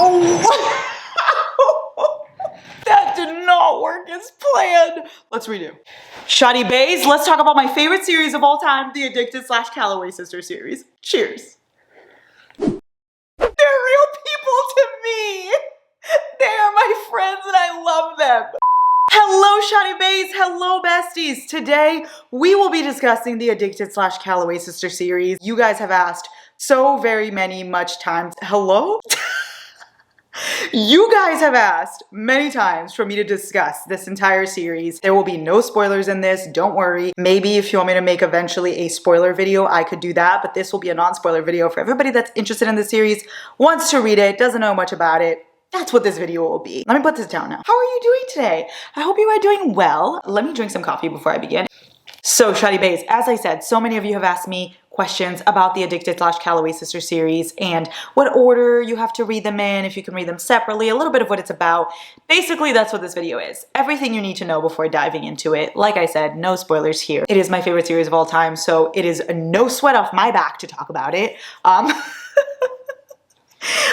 Ow! That did not work as planned. Let's redo. Shoddy Bays, let's talk about my favorite series of all time, the Addicted / Calloway Sister series. Cheers. They're real people to me. They are my friends and I love them. Hello Shoddy Bays, hello besties. Today we will be discussing the Addicted / Calloway Sister series. You guys have asked so very much times. Hello? You guys have asked many times for me to discuss this entire series. There will be no spoilers in this, don't worry. Maybe if you want me to make eventually a spoiler video, I could do that, but this will be a non-spoiler video for everybody that's interested in the series, wants to read it, doesn't know much about it. That's what this video will be. Let me put this down now. How are you doing today? I hope you are doing well. Let me drink some coffee before I begin. So Shoddy Bays, as I said, so many of you have asked me questions about the Addicted / Calloway Sister series and what order you have to read them in, if you can read them separately, a little bit of what it's about. Basically, that's what this video is. Everything you need to know before diving into it. Like I said, no spoilers here. It is my favorite series of all time, so it is no sweat off my back to talk about it.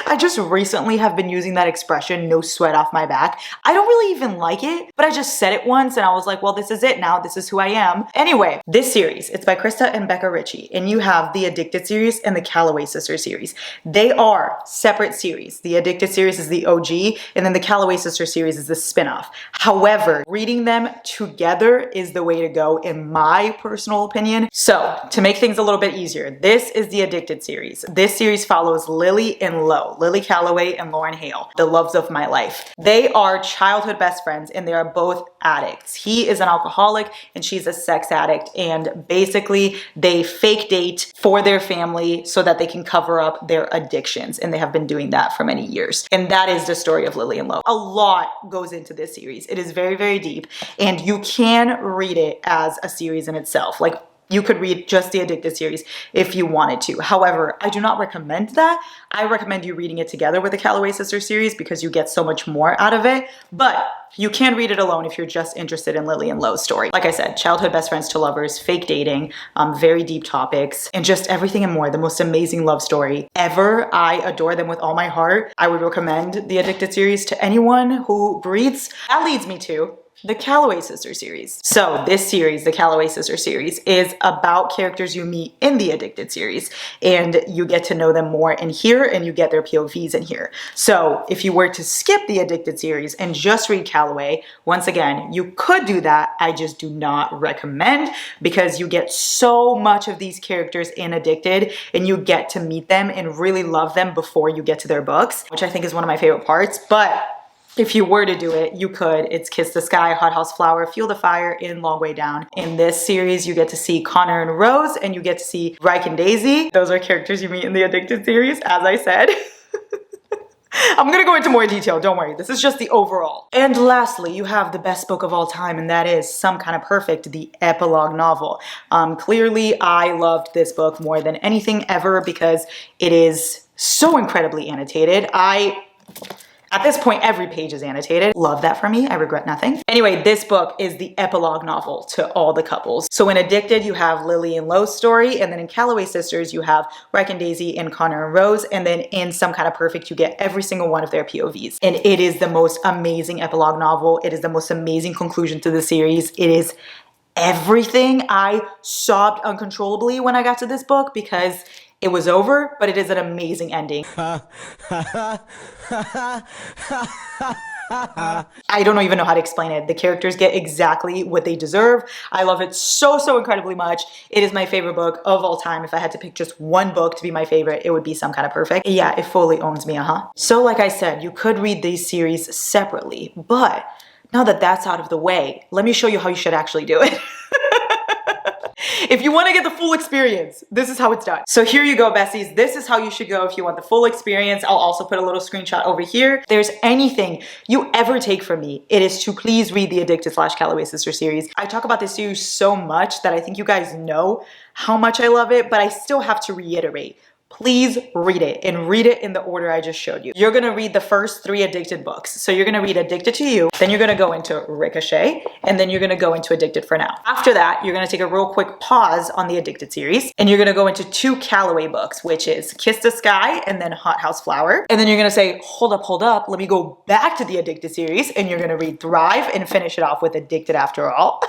I just recently have been using that expression, no sweat off my back. I don't really even like it, but I just said it once and I was like, well, this is it now. This is who I am. Anyway, this series, it's by Krista and Becca Ritchie, and you have the Addicted series and the Calloway Sister series. They are separate series. The Addicted series is the OG, and then the Calloway Sister series is the spinoff. However, reading them together is the way to go in my personal opinion. So to make things a little bit easier, this is the Addicted series. This series follows Lily and Lily Calloway and Lauren Hale, the loves of my life. They are childhood best friends and they are both addicts. He is an alcoholic and she's a sex addict, and basically they fake date for their family so that they can cover up their addictions, and they have been doing that for many years. And that is the story of Lily and Lo. A lot goes into this series. It is very deep, and you can read it as a series in itself. Like, you could read just the Addicted series if you wanted to. However, I do not recommend that. I recommend you reading it together with the Calloway Sister series because you get so much more out of it. But you can read it alone if you're just interested in Lily and Lo's story. Like I said, childhood best friends to lovers, fake dating, very deep topics, and just everything and more. The most amazing love story ever. I adore them with all my heart. I would recommend the Addicted series to anyone who breathes. That leads me to the Calloway Sister series. So this series, the Calloway Sister series, is about characters you meet in the Addicted series, and you get to know them more in here, and you get their POVs in here. So if you were to skip the Addicted series and just read Calloway, once again, you could do that. I just do not recommend, because you get so much of these characters in Addicted, and you get to meet them and really love them before you get to their books, which I think is one of my favorite parts. But if you were to do it, you could. It's Kiss the Sky, Hot House Flower, Fuel the Fire, and Long Way Down. In this series, you get to see Connor and Rose, and you get to see Ryke and Daisy. Those are characters you meet in the Addicted series, as I said. I'm gonna go into more detail, don't worry. This is just the overall. And lastly, you have the best book of all time, and that is Some Kind of Perfect, the epilogue novel. Clearly, I loved this book more than anything ever because it is so incredibly annotated. At this point, every page is annotated. Love that for me. I regret nothing. Anyway, this book is the epilogue novel to all the couples. So in Addicted, you have Lily and Lo's story, and then in Calloway Sisters, you have Ryke and Daisy and Connor and Rose, and then in Some Kind of Perfect, you get every single one of their POVs. And it is the most amazing epilogue novel. It is the most amazing conclusion to the series. It is everything. I sobbed uncontrollably when I got to this book because it was over, but it is an amazing ending. I don't even know how to explain it. The characters get exactly what they deserve. I love it so incredibly much. It is my favorite book of all time. If I had to pick just one book to be my favorite, it would be Some Kind of Perfect. Yeah, it fully owns me, So like I said, you could read these series separately, but now that that's out of the way, let me show you how you should actually do it. If you want to get the full experience, this is how it's done. So here you go, besties. This is how you should go if you want the full experience. I'll also put a little screenshot over here. If there's anything you ever take from me, it is to please read the Addicted / Calloway Sister series. I talk about this series so much that I think you guys know how much I love it, but I still have to reiterate. please read it, and read it in the order I just showed you. You're gonna read the first 3 Addicted books. So you're gonna read Addicted to You, then you're gonna go into Ricochet, and then you're gonna go into Addicted for Now. After that, you're gonna take a real quick pause on the Addicted series, and you're gonna go into 2 Calloway books, which is Kiss the Sky and then Hothouse Flower. And then you're gonna say, hold up, let me go back to the Addicted series, and you're gonna read Thrive and finish it off with Addicted After All.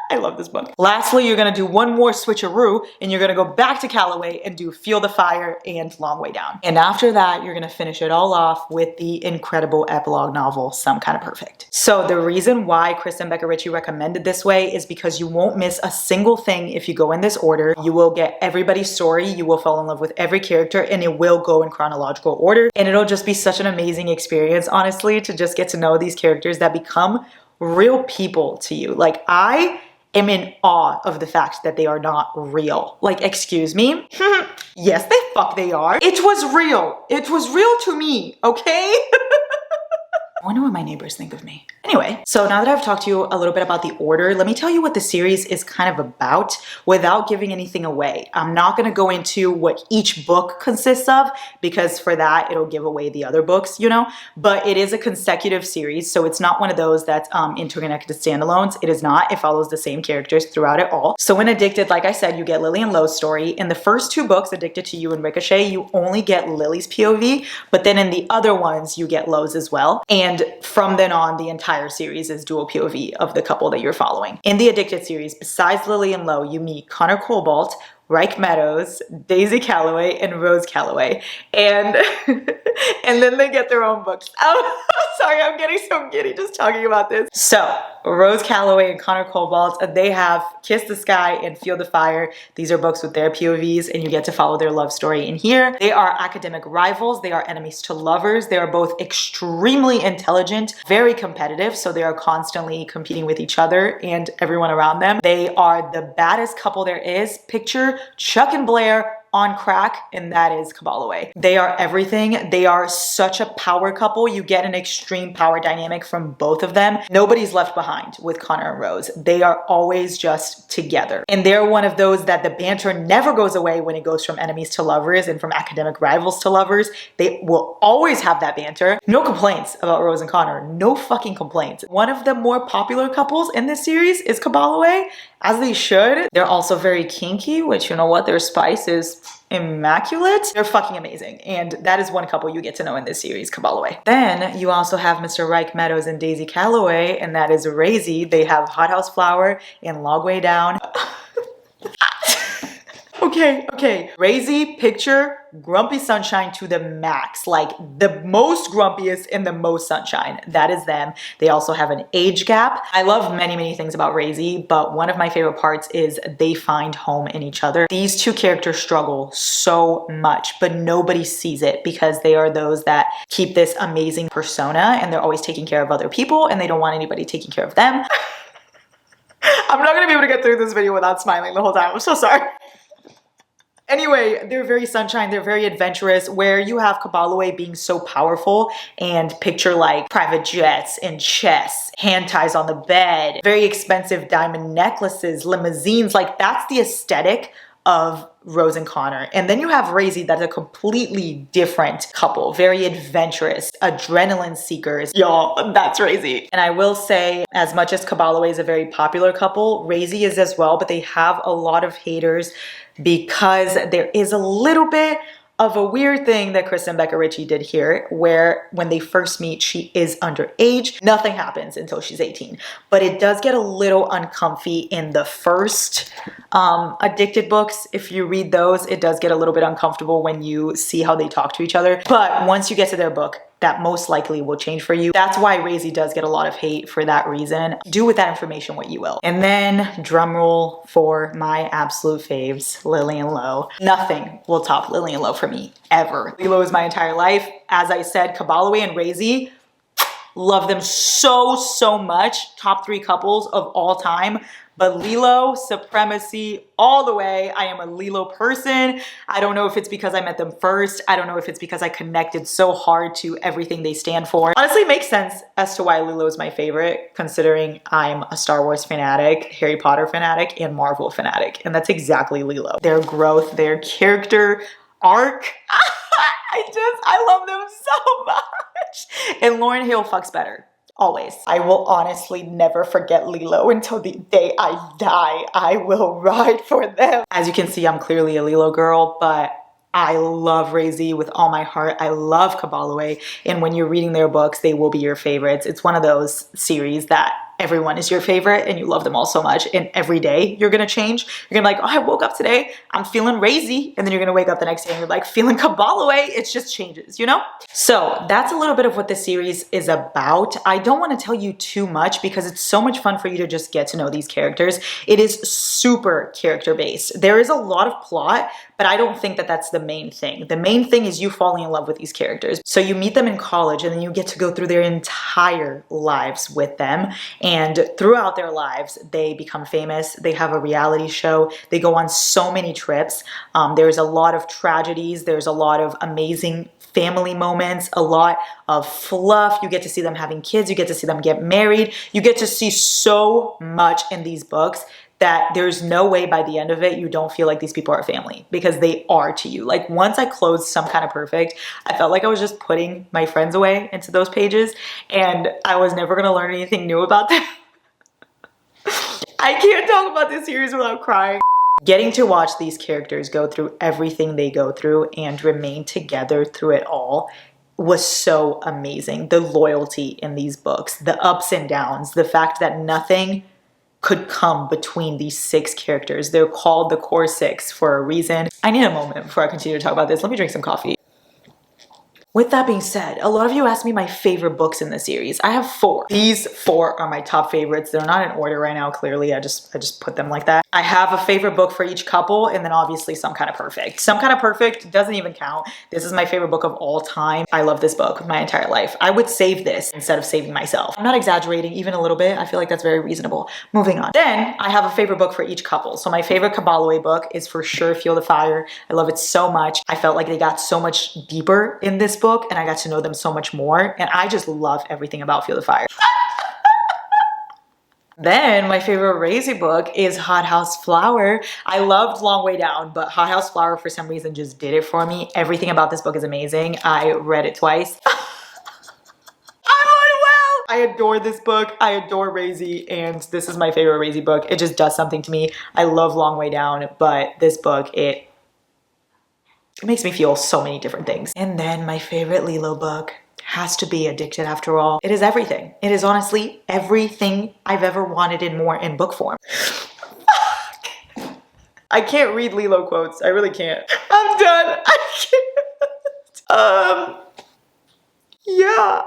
I love this book. Lastly, you're gonna do one more switcheroo, and you're gonna go back to Calloway and do Feel the Fire and Long Way Down. And after that, you're gonna finish it all off with the incredible epilogue novel, Some Kind of Perfect. So the reason why Krista and Becca Ritchie recommended this way is because you won't miss a single thing if you go in this order. You will get everybody's story, you will fall in love with every character, and it will go in chronological order. And it'll just be such an amazing experience, honestly, to just get to know these characters that become real people to you. Like, I am in awe of the fact that they are not real. Like, excuse me? Yes, they are. It was real. It was real to me, okay? I wonder what my neighbors think of me. Anyway, so now that I've talked to you a little bit about the order, let me tell you what the series is kind of about without giving anything away. I'm not gonna go into what each book consists of because for that, it'll give away the other books, you know? But it is a consecutive series, so it's not one of those that's interconnected standalones. It is not. It follows the same characters throughout it all. So in Addicted, like I said, you get Lily and Lo's story. In the first 2 books, Addicted to You and Ricochet, you only get Lily's POV, but then in the other ones, you get Lo's as well. And from then on, the entire series is dual POV of the couple that you're following. In the Addicted series, besides Lily and Lo, you meet Connor Cobalt, Reich Meadows, Daisy Calloway, and Rose Calloway. And and then they get their own books. Oh, sorry, I'm getting so giddy just talking about this. So, Rose Calloway and Connor Cobalt, they have Kiss the Sky and Feel the Fire. These are books with their POVs, and you get to follow their love story in here. They are academic rivals. They are enemies to lovers. They are both extremely intelligent, very competitive, so they are constantly competing with each other and everyone around them. They are the baddest couple there is. Picture Chuck and Blair on crack, and that is Calloway. They are everything. They are such a power couple. You get an extreme power dynamic from both of them. Nobody's left behind with Connor and Rose. They are always just together. And they're one of those that the banter never goes away when it goes from enemies to lovers and from academic rivals to lovers. They will always have that banter. No complaints about Rose and Connor. No fucking complaints. One of the more popular couples in this series is Calloway, as they should. They're also very kinky, which, you know what, their spice is immaculate. They're fucking amazing. And that is one couple you get to know in this series, Calloway. Then you also have Mr. Reich Meadows and Daisy Calloway, and that is Razy. They have Hothouse Flower and Long Way Down. Okay. Razy, picture grumpy sunshine to the max, like the most grumpiest and the most sunshine. That is them. They also have an age gap. I love many things about Razy, but one of my favorite parts is they find home in each other. These 2 characters struggle so much, but nobody sees it because they are those that keep this amazing persona and they're always taking care of other people and they don't want anybody taking care of them. I'm not gonna be able to get through this video without smiling the whole time. I'm so sorry. Anyway, they're very sunshine, they're very adventurous, where you have Calloway being so powerful and picture like private jets and chess, hand ties on the bed, very expensive diamond necklaces, limousines, like that's the aesthetic of Rose and Connor. And then you have Razy, that's a completely different couple, very adventurous, adrenaline seekers. Y'all, that's Razy. And I will say, as much as Calloway is a very popular couple, Razy is as well, but they have a lot of haters because there is a little bit of a weird thing that Krista and Becca Ritchie did here, where when they first meet, she is underage. Nothing happens until she's 18. But it does get a little uncomfy in the first Addicted books. If you read those, it does get a little bit uncomfortable when you see how they talk to each other. But once you get to their book, that most likely will change for you. That's why Razy does get a lot of hate for that reason. Do with that information what you will. And then, drum roll for my absolute faves, Lily and Lo. Nothing will top Lily and Lo for me, ever. Lilo is my entire life. As I said, Calloway and Razy, love them so much. Top 3 couples of all time. But Lilo supremacy all the way. I am a Lilo person. I don't know if it's because I met them first. I don't know if it's because I connected so hard to everything they stand for. Honestly, it makes sense as to why Lilo is my favorite, considering I'm a Star Wars fanatic, Harry Potter fanatic, and Marvel fanatic. And that's exactly Lilo. Their growth, their character arc. I love them so much. And Lauryn Hill fucks better. Always. I will honestly never forget Lilo until the day I die. I will ride for them. As you can see, I'm clearly a Lilo girl, but I love Razy with all my heart. I love calloway. And when you're reading their books, they will be your favorites. It's one of those series that everyone is your favorite and you love them all so much, and every day you're gonna change. You're gonna be like, oh, I woke up today, I'm feeling Razy, and then you're gonna wake up the next day and you're like feeling calloway. It just changes, you know? So that's a little bit of what this series is about. I don't want to tell you too much because it's so much fun for you to just get to know these characters. It is super character based. There is a lot of plot, but I don't think that that's the main thing. The main thing is you falling in love with these characters. So you meet them in college and then you get to go through their entire lives with them. And throughout their lives, they become famous. They have a reality show. They go on so many trips. There's a lot of tragedies. There's a lot of amazing family moments, a lot of fluff. You get to see them having kids. You get to see them get married. You get to see so much in these books that there's no way by the end of it you don't feel like these people are family, because they are to you. Like once I closed Some Kind of Perfect, I felt like I was just putting my friends away into those pages and I was never gonna learn anything new about them. I can't talk about this series without crying. Getting to watch these characters go through everything they go through and remain together through it all was so amazing. The loyalty in these books, the ups and downs, the fact that nothing could come between these 6 characters. They're called the core 6 for a reason. I need a moment before I continue to talk about this. Let me drink some coffee. With that being said, a lot of you asked me my favorite books in the series. I have 4. These 4 are my top favorites. They're not in order right now, clearly. I just put them like that. I have a favorite book for each couple, and then obviously Some Kind of Perfect. Some Kind of Perfect doesn't even count. This is my favorite book of all time. I love this book my entire life. I would save this instead of saving myself. I'm not exaggerating even a little bit. I feel like that's very reasonable. Moving on. Then I have a favorite book for each couple. So my favorite calloway book is for sure Feel the Fire. I love it so much. I felt like they got so much deeper in this book and I got to know them so much more. And I just love everything about Feel the Fire. Then my favorite Razy book is Hot House Flower. I loved Long Way Down, but Hot House Flower for some reason just did it for me. Everything about this book is amazing. I read it twice. I adore this book. I adore Razy, and this is my favorite Razy book. It just does something to me. I love Long Way Down, but this book, it makes me feel so many different things. And then my favorite Lilo book has to be Addicted After All. It is everything. It is honestly everything I've ever wanted and more in book form. I can't read Lilo quotes. I really can't. I'm done. I can't. Yeah,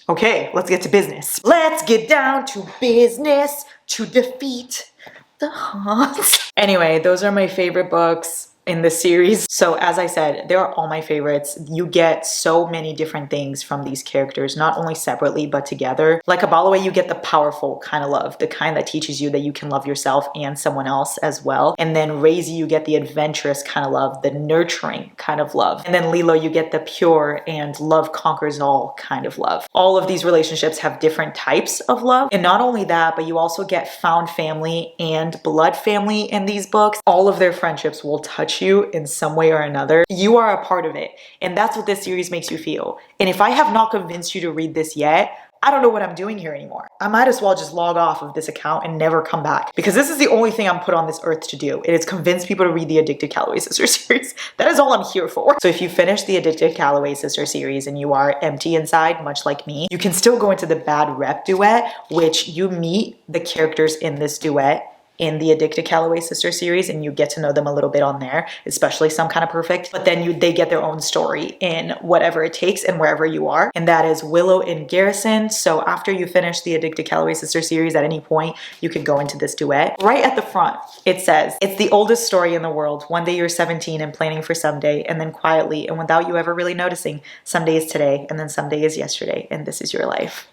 Okay, let's get to business. Let's get down to business to defeat the odds. Anyway, those are my favorite books in the series. So as I said, they are all my favorites. You get so many different things from these characters, not only separately, but together. Like calloway, you get the powerful kind of love, the kind that teaches you that you can love yourself and someone else as well. And then Razy, you get the adventurous kind of love, the nurturing kind of love. And then Lilo, you get the pure and love conquers all kind of love. All of these relationships have different types of love. And not only that, but you also get found family and blood family in these books. All of their friendships will touch you in some way or another. You are a part of it, and that's what this series makes you feel. And if I have not convinced you to read this yet, I don't know what I'm doing here anymore. I might as well just log off of this account and never come back, because this is the only thing I'm put on this earth to do. It is convince people to read the Addicted Calloway Sister series. That is all I'm here for. So if you finish the Addicted Calloway Sister series and you are empty inside, much like me, you can still go into the Bad Rep duet, which you meet the characters in this duet in the Addicted Calloway Sister series, and you get to know them a little bit on there, especially Some Kind of Perfect. But then they get their own story in whatever it takes and wherever you are, and that is Willow and Garrison. So after you finish the Addicted Calloway Sister series, at any point you could go into this duet. Right at the front it says, "It's the oldest story in the world. One day you're 17 and planning for someday, and then quietly and without you ever really noticing, someday is today, and then someday is yesterday, and this is your life."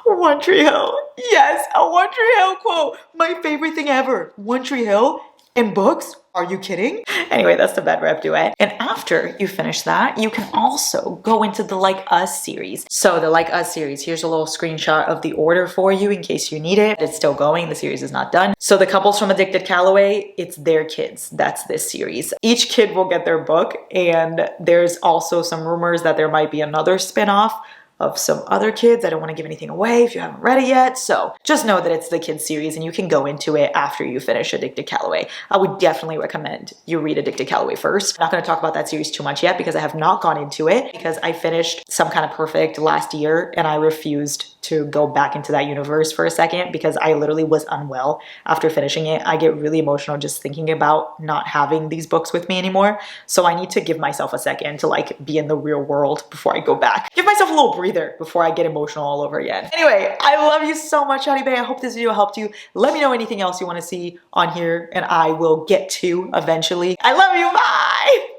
One Tree Hill. Yes, a One Tree Hill quote. My favorite thing ever. One Tree Hill and books. Are you kidding? Anyway, that's the bed rep duet. And after you finish that, you can also go into the Like Us series. So the Like Us series, here's a little screenshot of the order for you in case you need it. It's still going, the series is not done. So the couples from Addicted Calloway, it's their kids. That's this series. Each kid will get their book, and there's also some rumors that there might be another spin-off of some other kids. I don't want to give anything away if you haven't read it yet. So just know that it's the kids series and you can go into it after you finish Addicted Calloway. I would definitely recommend you read Addicted Calloway first. I'm not going to talk about that series too much yet because I have not gone into it because I finished Some Kind of Perfect last year and I refused to go back into that universe for a second because I literally was unwell after finishing it. I get really emotional just thinking about not having these books with me anymore. So I need to give myself a second to like be in the real world before I go back. Give myself a little breather before I get emotional all over again. Anyway, I love you so much, Honey Bae. I hope this video helped you. Let me know anything else you want to see on here and I will get to eventually. I love you. Bye.